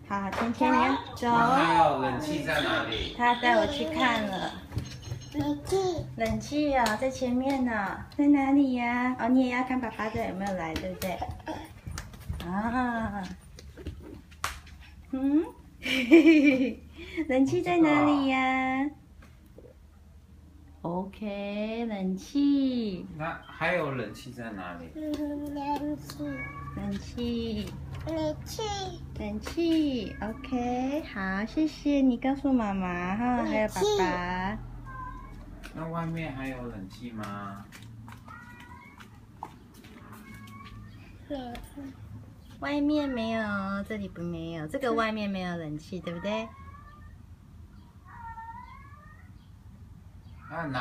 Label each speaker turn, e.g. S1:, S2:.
S1: 好，甜甜你要走。
S2: 还有冷气在哪里？
S1: 他带我去看了。冷气哦，在前面呢，在哪里呀？哦，你也要看爸爸的有没有来，对不对？啊，嗯，冷气在哪里呀 ？OK， 冷气。
S2: 那还有冷气在哪里？冷气
S1: OK， 好，谢谢你告诉妈妈哈，还有爸爸。
S2: 那外面还有冷气吗？
S1: 外面没有，这里不没有，这个外面没有冷气，对不对？
S2: 还有哪？